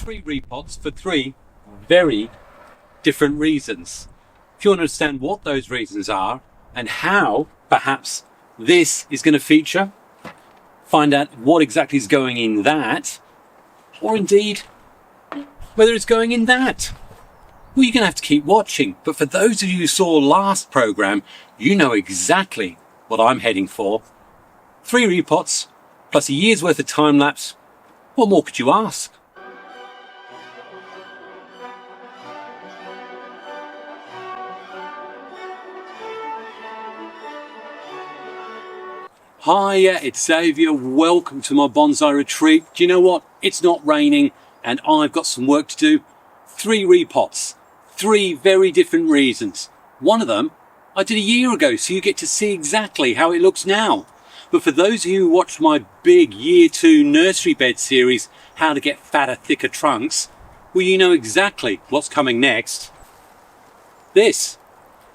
3 repots for 3 very different reasons. If you want to understand what those reasons are and how perhaps this is going to feature, find out what exactly is going in that, or indeed whether it's going in that, well, you're going to have to keep watching. But for those of you who saw last program, you know exactly what I'm heading for. 3 repots plus a year's worth of time lapse. What more could you ask? Hiya, it's Xavier. Welcome to my bonsai retreat. Do you know what? It's not raining and I've got some work to do. 3 repots, 3 very different reasons. One of them I did a year ago, so you get to see exactly how it looks now. But for those of you who watched my big year 2 nursery bed series, how to get fatter, thicker trunks, well, you know exactly what's coming next. This.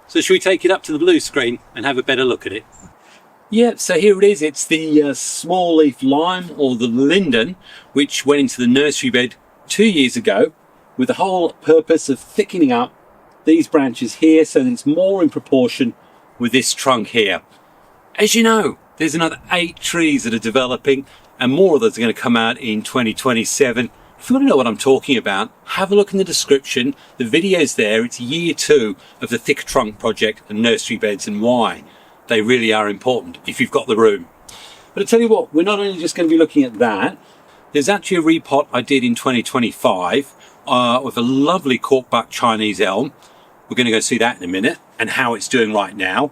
So should we take it up to the blue screen and have a better look at it? Yeah, so here it is. It's the small leaf lime, or the Linden, which went into the nursery bed 2 years ago with the whole purpose of thickening up these branches here so that it's more in proportion with this trunk here. As you know, there's another 8 trees that are developing and more of those are going to come out in 2027. If you want to know what I'm talking about, have a look in the description. The video's there. It's year 2 of the thick trunk project and nursery beds and why they really are important if you've got the room. But I tell you what, we're not only just going to be looking at that. There's actually a repot I did in 2025 with a lovely Corkbark Chinese elm. We're going to go see that in a minute and how it's doing right now.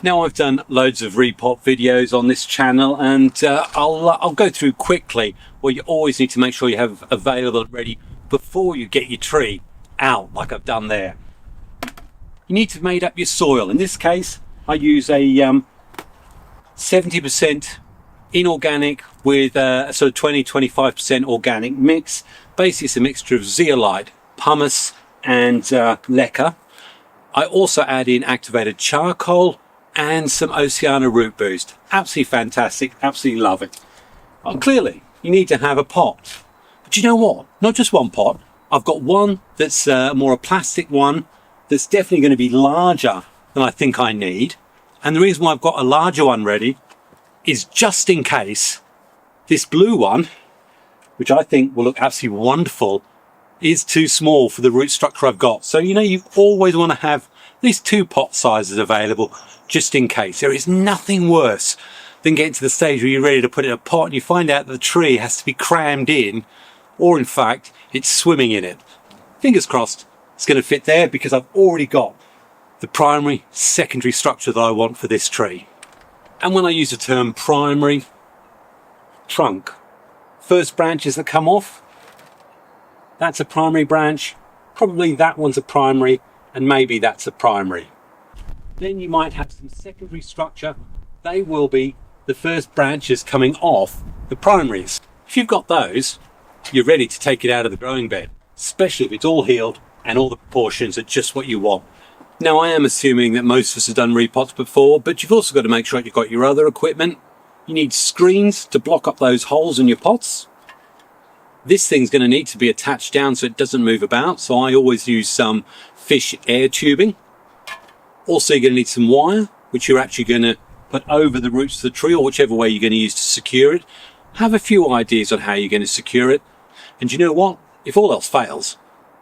Now, I've done loads of repot videos on this channel and I'll go through quickly what you always need to make sure you have available ready before you get your tree out, like I've done there. You need to have made up your soil. In this case, I use a 70% inorganic with a sort of 20-25% organic mix. Basically, it's a mixture of zeolite, pumice and leca. I also add in activated charcoal and some Oceana root boost. Absolutely fantastic, absolutely love it. Well, clearly, you need to have a pot. But you know what? Not just one pot. I've got one that's more a plastic one that's definitely going to be larger than I think I need. And the reason why I've got a larger one ready is just in case this blue one, which I think will look absolutely wonderful, is too small for the root structure I've got. So, you know, you always want to have at least 2 pot sizes available just in case. There is nothing worse than getting to the stage where you're ready to put it in a pot and you find out that the tree has to be crammed in, or in fact, it's swimming in it. Fingers crossed it's going to fit there because I've already got the primary, secondary structure that I want for this tree. And when I use the term primary, trunk, first branches that come off, that's a primary branch, probably that one's a primary, and maybe that's a primary. Then you might have some secondary structure. They will be the first branches coming off the primaries. If you've got those, you're ready to take it out of the growing bed, especially if it's all healed and all the proportions are just what you want. Now, I am assuming that most of us have done repots before, but you've also got to make sure you've got your other equipment. You need screens to block up those holes in your pots. This thing's going to need to be attached down so it doesn't move about, so I always use some fish air tubing. Also, you're going to need some wire, which you're actually going to put over the roots of the tree, or whichever way you're going to use to secure it. Have a few ideas on how you're going to secure it. And you know what? If all else fails,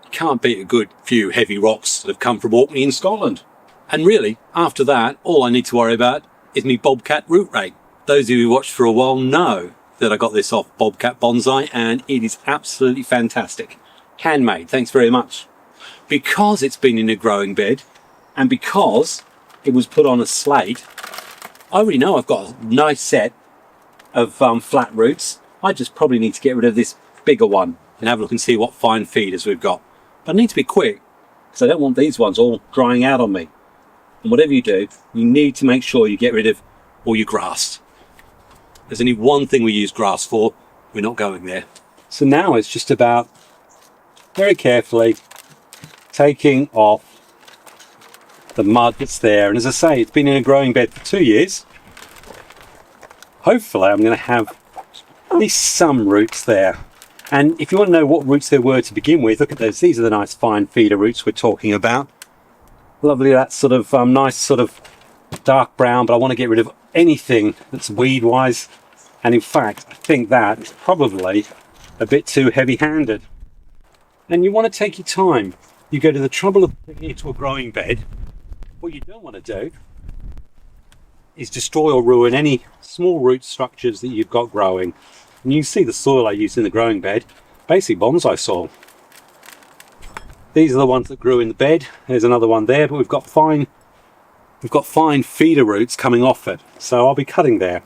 you can't beat a good few heavy rocks that have come from Orkney in Scotland. And really, after that, all I need to worry about is me bobcat root rake. Those of you who watched for a while know that I got this off Bobcat Bonsai and it is absolutely fantastic. Handmade, thanks very much. Because it's been in a growing bed and because it was put on a slate, I already know I've got a nice set of flat roots. I just probably need to get rid of this bigger one and have a look and see what fine feeders we've got. But I need to be quick because I don't want these ones all drying out on me. And whatever you do, you need to make sure you get rid of all your grass. There's only one thing we use grass for. We're not going there. So now it's just about very carefully taking off the mud that's there. And as I say, it's been in a growing bed for 2 years. Hopefully I'm going to have at least some roots there. And if you want to know what roots there were to begin with, look at those. These are the nice fine feeder roots we're talking about. Lovely, that sort of nice sort of dark brown, but I want to get rid of anything that's weed wise. And in fact, I think that is probably a bit too heavy-handed. And you want to take your time. You go to the trouble of putting it into a growing bed. What you don't want to do is destroy or ruin any small root structures that you've got growing. And you see the soil I used in the growing bed, basically bonsai soil. These are the ones that grew in the bed. There's another one there, but we've got fine feeder roots coming off it. So I'll be cutting there.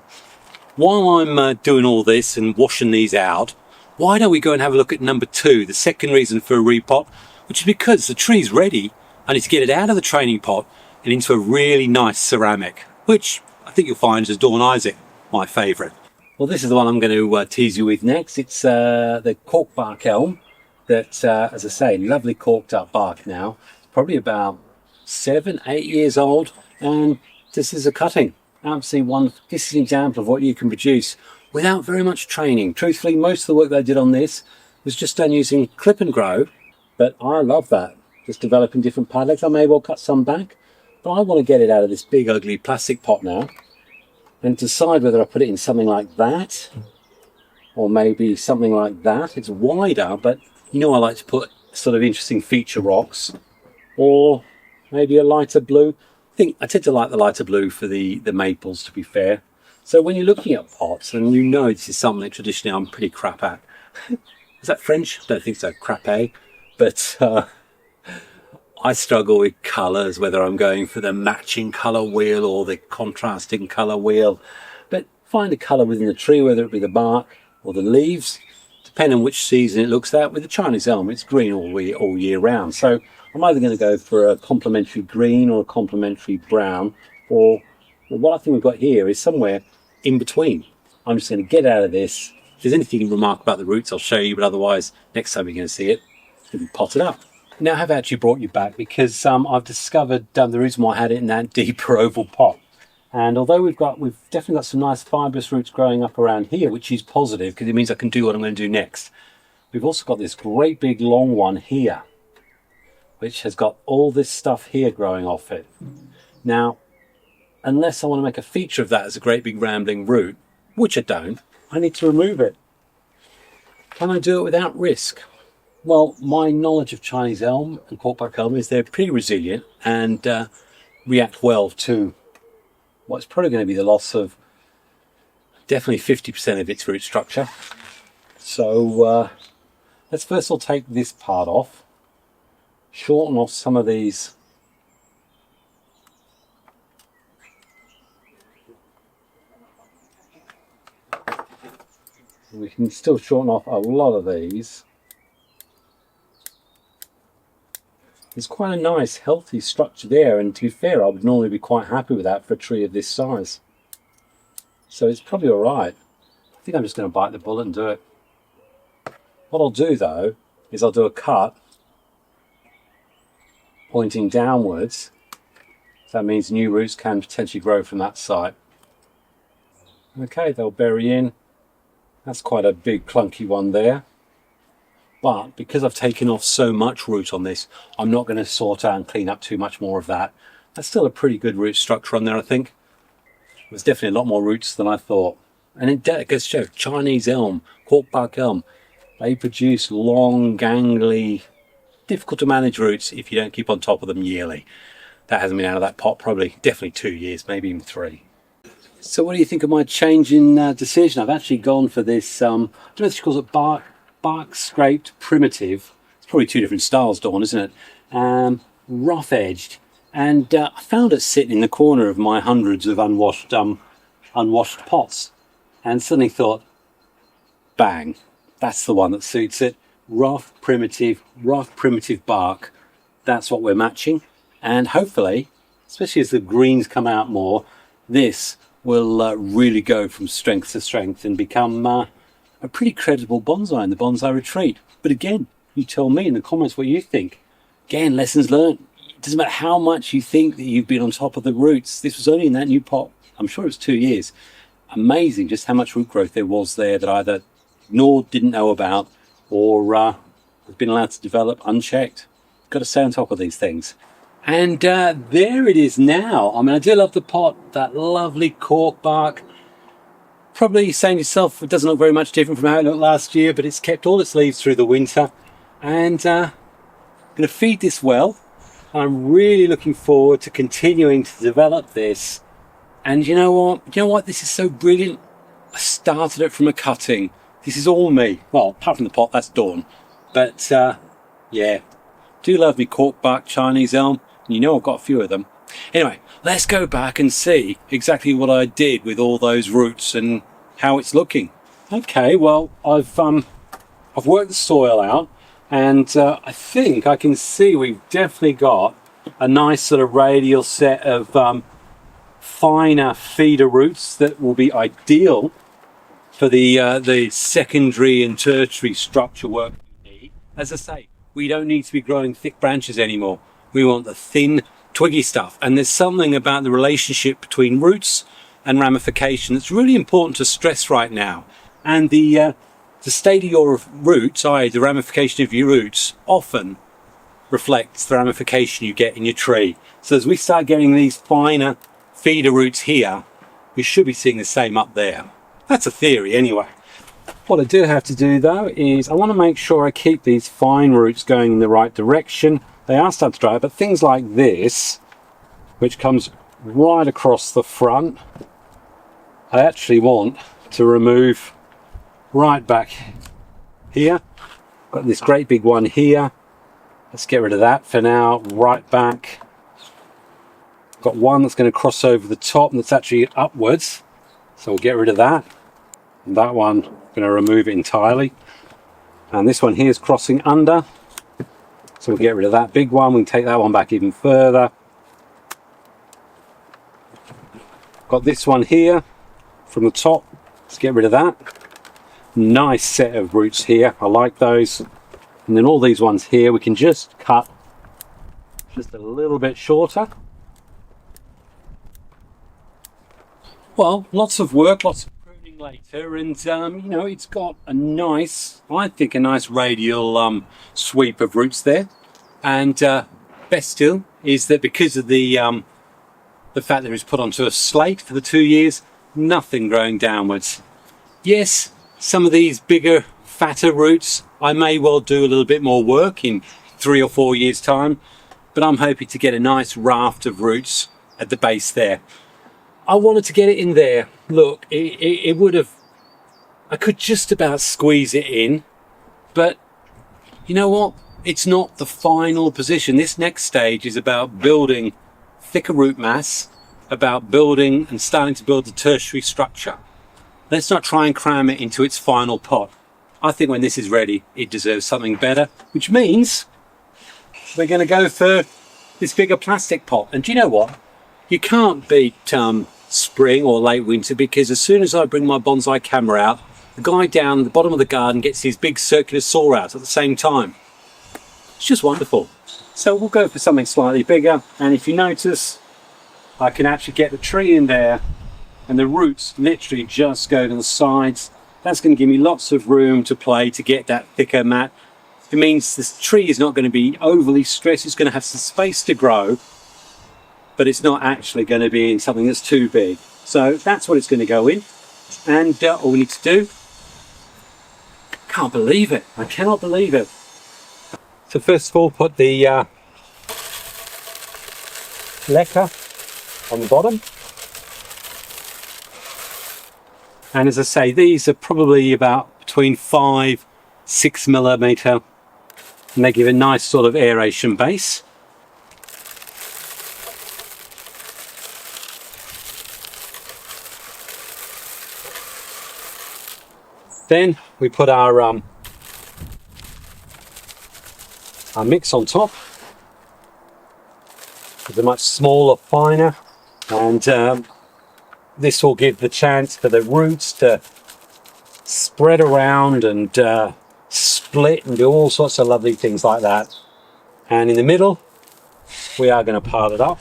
While I'm doing all this and washing these out, why don't we go and have a look at number 2, the second reason for a repot, which is because the tree's ready. I need to get it out of the training pot and into a really nice ceramic, which I think you'll find is Dawn Isaac, my favourite. Well, this is the one I'm going to tease you with next. It's the Corkbark Elm that, as I say, lovely corked up bark now. Probably about 7-8 years old, and this is a cutting. Absolutely wonderful. This is an example of what you can produce without very much training. Truthfully, most of the work that I did on this was just done using clip and grow, but I love that. Just developing different padlocks. I may well cut some back, but I want to get it out of this big ugly plastic pot now and decide whether I put it in something like that or maybe something like that. It's wider, but you know I like to put sort of interesting feature rocks, or maybe a lighter blue. I tend to like the lighter blue for the maples, to be fair. So when you're looking at pots, and you know this is something that traditionally I'm pretty crap at. Is that French? I don't think so, crapé. But I struggle with colours, whether I'm going for the matching colour wheel or the contrasting colour wheel. But find a colour within the tree, whether it be the bark or the leaves, depending on which season it looks at. With the Chinese elm, it's green all year round. So I'm either going to go for a complementary green or a complementary brown, or what I think we've got here is somewhere in between. I'm just going to get out of this. If there's anything you can remark about the roots, I'll show you, but otherwise, next time you're going to see it, it'll be potted up. Now I've actually brought you back because I've discovered the reason why I had it in that deeper oval pot. And although we've definitely got some nice fibrous roots growing up around here, which is positive because it means I can do what I'm going to do next. We've also got this great big long one here, which has got all this stuff here growing off it. Now, unless I want to make a feature of that as a great big rambling root, which I don't, I need to remove it. Can I do it without risk? Well, my knowledge of Chinese elm and Corkbark elm is they're pretty resilient and react well to what's probably going to be the loss of definitely 50% of its root structure. So let's first of all take this part off, shorten off some of these we can still shorten off a lot of these. It's quite a nice healthy structure there, and to be fair I would normally be quite happy with that for a tree of this size. So it's probably alright. I think I'm just going to bite the bullet and do it. What I'll do though is I'll do a cut pointing downwards, so that means new roots can potentially grow from that side. Okay, they'll bury in. That's quite a big clunky one there. But because I've taken off so much root on this, I'm not going to sort out and clean up too much more of that. That's still a pretty good root structure on there, I think. There's definitely a lot more roots than I thought. And it goes to show, Chinese elm, Corkbark elm, they produce long, gangly, difficult to manage roots if you don't keep on top of them yearly. That hasn't been out of that pot probably, definitely 2 years, maybe even 3. So what do you think of my change in decision? I've actually gone for this, I don't know if she calls it bark scraped primitive. It's probably 2 different styles, Dawn, isn't it? Rough edged. And I found it sitting in the corner of my hundreds of unwashed pots. And suddenly thought, bang, that's the one that suits it. Rough primitive bark. That's what we're matching. And hopefully, especially as the greens come out more, this will really go from strength to strength and become a pretty credible bonsai in the bonsai retreat. But again, you tell me in the comments what you think. Again, lessons learned. It doesn't matter how much you think that you've been on top of the roots. This was only in that new pot. I'm sure it was 2 years. Amazing just how much root growth there was there that I either ignored, didn't know about, or has been allowed to develop unchecked. Got to stay on top of these things. And there it is now. I mean, I do love the pot, that lovely cork bark. Probably saying to yourself, it doesn't look very much different from how it looked last year, but it's kept all its leaves through the winter. And I'm going to feed this well. I'm really looking forward to continuing to develop this. And you know what? This is so brilliant. I started it from a cutting. This is all me. Well, apart from the pot, that's Dawn. But yeah, do love me Corkbark Chinese elm. You know I've got a few of them. Anyway, let's go back and see exactly what I did with all those roots and how it's looking. Okay, well, I've worked the soil out, and I think I can see we've definitely got a nice sort of radial set of finer feeder roots that will be ideal for the secondary and tertiary structure work we need. As I say, we don't need to be growing thick branches anymore. We want the thin, twiggy stuff. And there's something about the relationship between roots and ramification that's really important to stress right now. And the state of your roots, i.e. the ramification of your roots, often reflects the ramification you get in your tree. So as we start getting these finer feeder roots here, we should be seeing the same up there. That's a theory anyway. What I do have to do though is I want to make sure I keep these fine roots going in the right direction. They are starting to dry, but things like this, which comes right across the front, I actually want to remove right back here. Got this great big one here. Let's get rid of that for now. Right back. Got one that's going to cross over the top and that's actually upwards. So we'll get rid of that. And that one, I'm going to remove it entirely. And this one here is crossing under. So we'll get rid of that big one. We can take that one back even further. Got this one here from the top. Let's get rid of that. Nice set of roots here. I like those. And then all these ones here, we can just cut just a little bit shorter. Well, lots of work, lots of pruning later, and it's got a nice, I think, a nice radial sweep of roots there. And best still is that because of the fact that it was put onto a slate for the 2 years, nothing growing downwards. Yes, some of these bigger, fatter roots, I may well do a little bit more work in 3 or 4 years' time, but I'm hoping to get a nice raft of roots at the base there. I wanted to get it in there. Look, it would have, I could just about squeeze it in, but you know what? It's not the final position. This next stage is about building thicker root mass, about building and starting to build the tertiary structure. Let's not try and cram it into its final pot. I think when this is ready, it deserves something better, which means we're going to go for this bigger plastic pot. And do you know what? You can't beat spring or late winter, because as soon as I bring my bonsai camera out, the guy down the bottom of the garden gets his big circular saw out at the same time. It's just wonderful. So we'll go for something slightly bigger, and if you notice, I can actually get the tree in there and the roots literally just go to the sides. That's going to give me lots of room to play to get that thicker mat. It means this tree is not going to be overly stressed. It's going to have some space to grow, but it's not actually going to be in something that's too big. So that's what it's going to go in. And all we need to do, can't believe it. I cannot believe it. So first of all, put the lacquer on the bottom. And as I say, these are probably about between 5-6 millimeter, and they give a nice sort of aeration base. Then we put our mix on top. It's a much smaller, finer, and this will give the chance for the roots to spread around and split and do all sorts of lovely things like that. And in the middle, we are going to pile it up.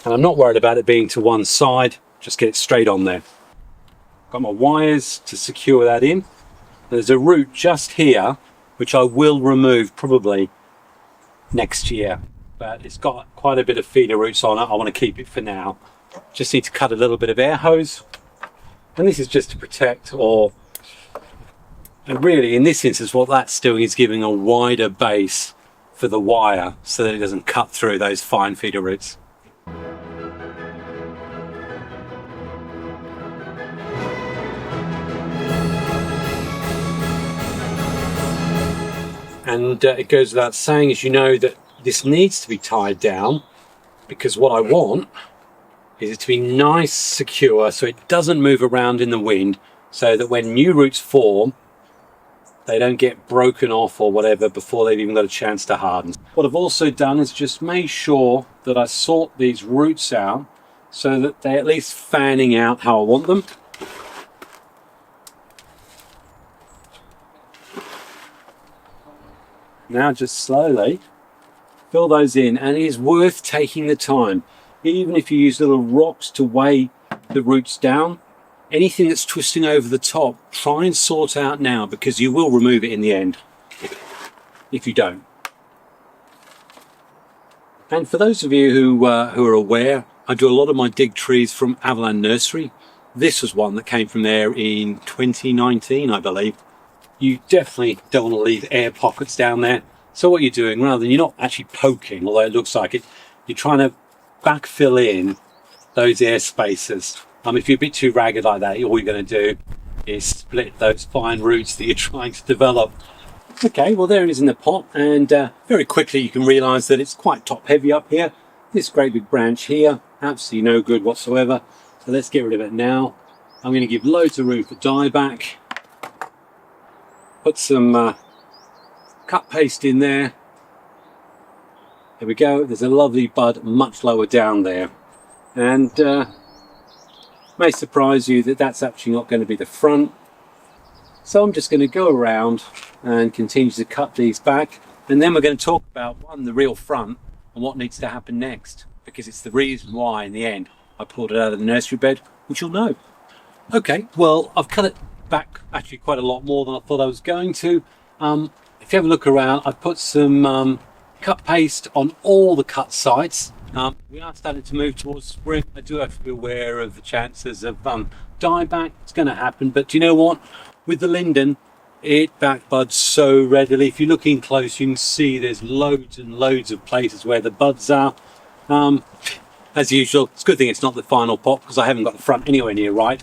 And I'm not worried about it being to one side, just get it straight on there. Got my wires to secure that in. There's a root just here, which I will remove probably next year, but it's got quite a bit of feeder roots on it. I want to keep it for now. Just need to cut a little bit of air hose, and this is just to protect, and really in this instance what that's doing is giving a wider base for the wire so that it doesn't cut through those fine feeder roots. And it goes without saying, as you know, that this needs to be tied down, because what I want is it to be nice, secure, so it doesn't move around in the wind, so that when new roots form, they don't get broken off or whatever before they've even got a chance to harden. What I've also done is just made sure that I sort these roots out so that they're at least fanning out how I want them. Now just slowly fill those in, and it is worth taking the time. Even if you use little rocks to weigh the roots down, anything that's twisting over the top, try and sort out now, because you will remove it in the end if you don't. And for those of you who are aware, I do a lot of my dig trees from Avalan Nursery. This was one that came from there in 2019, I believe. You definitely don't want to leave air pockets down there. So what you're doing, rather than, you're not actually poking, although it looks like it, you're trying to backfill in those air spaces. If you're a bit too ragged like that, all you're going to do is split those fine roots that you're trying to develop. Okay, well there it is in the pot, and very quickly you can realise that it's quite top heavy up here. This great big branch here, absolutely no good whatsoever. So let's get rid of it now. I'm going to give loads of room for dieback. Put some cut paste in there. There we go. There's a lovely bud much lower down there, and may surprise you that that's actually not going to be the front. So I'm just going to go around and continue to cut these back, and then we're going to talk about the real front and what needs to happen next, because it's the reason why in the end I pulled it out of the nursery bed, which you'll know. Okay, well I've cut it back actually quite a lot more than I thought I was going to. If you have a look around, I've put some cut paste on all the cut sites. We are starting to move towards spring. I do have to be aware of the chances of dieback. It's going to happen, but do you know what? With the linden, it backbuds so readily. If you're looking close, you can see there's loads and loads of places where the buds are. As usual, it's a good thing it's not the final pot, because I haven't got the front anywhere near right.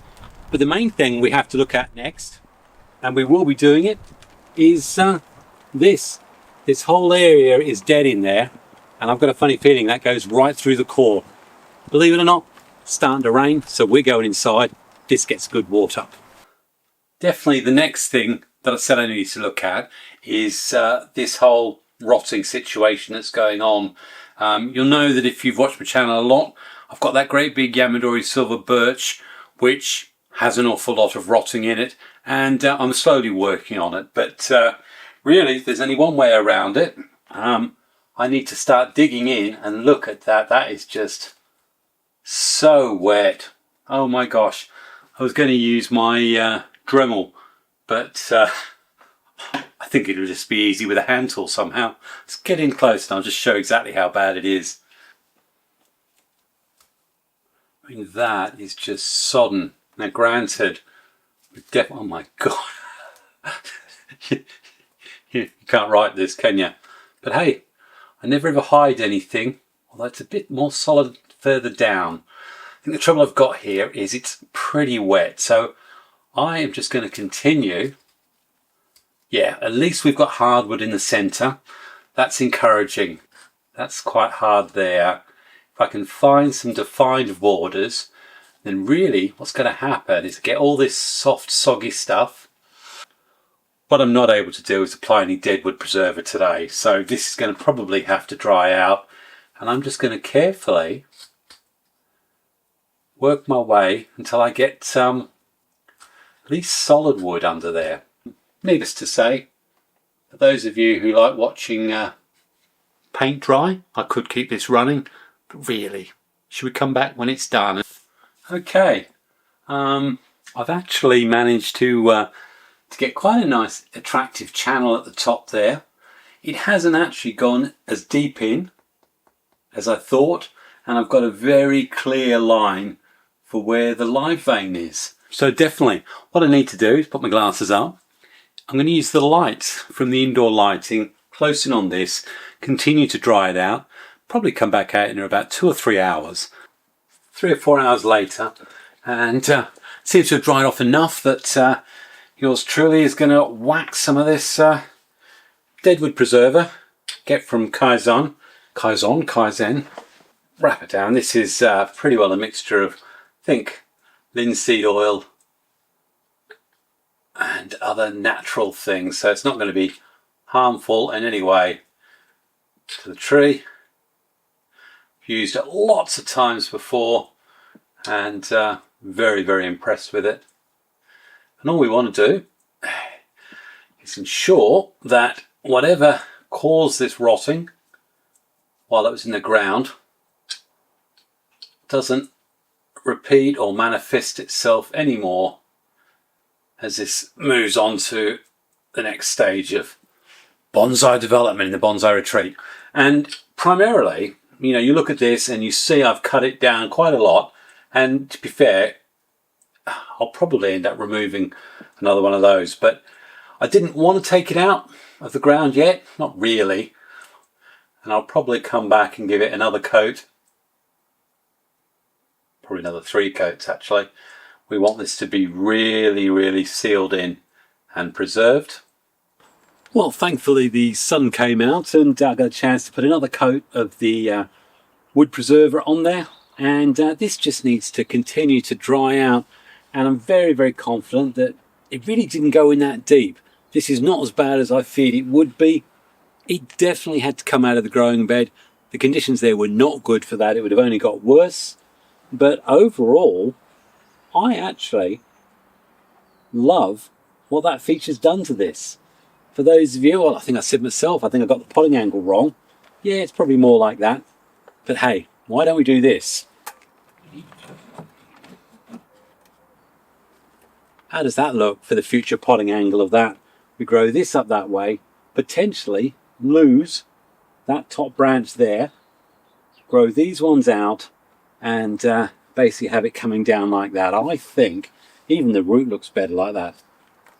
But the main thing we have to look at next, and we will be doing it, is this. This whole area is dead in there, and I've got a funny feeling that goes right through the core. Believe it or not, it's starting to rain, so we're going inside. This gets good water. Definitely the next thing that I said I need to look at is this whole rotting situation that's going on. You'll know that if you've watched my channel a lot, I've got that great big Yamadori silver birch, which has an awful lot of rotting in it, and I'm slowly working on it. But really, if there's only one way around it, I need to start digging in and look at that. That is just so wet. Oh my gosh. I was going to use my Dremel, but I think it'll just be easy with a hand tool somehow. Let's get in close and I'll just show exactly how bad it is. I mean, that is just sodden. Now granted, oh my god. You can't write this, can you? But hey, I never ever hide anything, although it's a bit more solid further down. I think the trouble I've got here is it's pretty wet, so I am just going to continue. Yeah, at least we've got hardwood in the centre. That's encouraging. That's quite hard there. If I can find some defined borders, then really what's going to happen is get all this soft, soggy stuff. What I'm not able to do is apply any deadwood preserver today, so this is going to probably have to dry out, and I'm just going to carefully work my way until I get at least solid wood under there. Needless to say, for those of you who like watching paint dry, I could keep this running, but really, should we come back when it's done? Okay, I've actually managed to get quite a nice attractive channel at the top there. It hasn't actually gone as deep in as I thought, and I've got a very clear line for where the live vein is. So definitely what I need to do is put my glasses up. I'm going to use the lights from the indoor lighting close in on this, continue to dry it out, probably come back out in about 2 or 3 hours. 3 or 4 hours later, and seems to have dried off enough that yours truly is going to whack some of this deadwood preserver, get from Kaizen, wrap it down. This is pretty well a mixture of, I think, linseed oil and other natural things, so it's not going to be harmful in any way to the tree. Used it lots of times before, and very, very impressed with it. And all we want to do is ensure that whatever caused this rotting while it was in the ground doesn't repeat or manifest itself anymore as this moves on to the next stage of bonsai development in the bonsai retreat. And primarily, you know, you look at this and you see I've cut it down quite a lot, and to be fair, I'll probably end up removing another one of those, but I didn't want to take it out of the ground yet, not really, and I'll probably come back and give it another coat, probably another 3 coats actually. We want this to be really, really sealed in and preserved. Well, thankfully the sun came out and I got a chance to put another coat of the wood preserver on there, and this just needs to continue to dry out, and I'm very, very confident that it really didn't go in that deep. This is not as bad as I feared it would be. It definitely had to come out of the growing bed. The conditions there were not good for that. It would have only got worse, but overall I actually love what that feature's done to this. For those of you, well, I think I said myself, I think I got the potting angle wrong. Yeah, it's probably more like that. But hey, why don't we do this? How does that look for the future potting angle of that? We grow this up that way, potentially lose that top branch there, grow these ones out, and basically have it coming down like that. I think even the root looks better like that.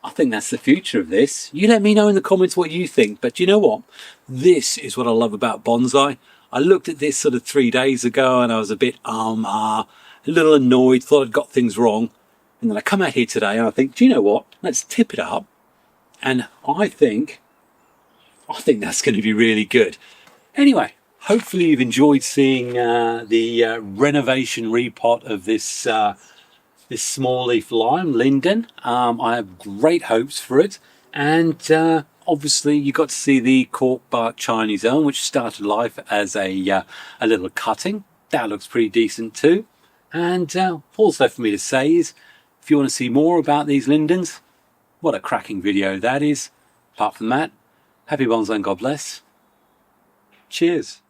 I think that's the future of this. You let me know in the comments what you think, but you know what? This is what I love about bonsai. I looked at this sort of 3 days ago and I was a bit a little annoyed, thought I'd got things wrong. And then I come out here today and I think, do you know what? Let's tip it up. And I think that's going to be really good. Anyway, hopefully you've enjoyed seeing the renovation repot of this this small leaf lime, Linden. I have great hopes for it. And obviously you got to see the Corkbark Chinese Elm, which started life as a little cutting. That looks pretty decent too. And all's left for me to say is, if you want to see more about these lindens, what a cracking video that is. Apart from that, happy bonsai and God bless. Cheers.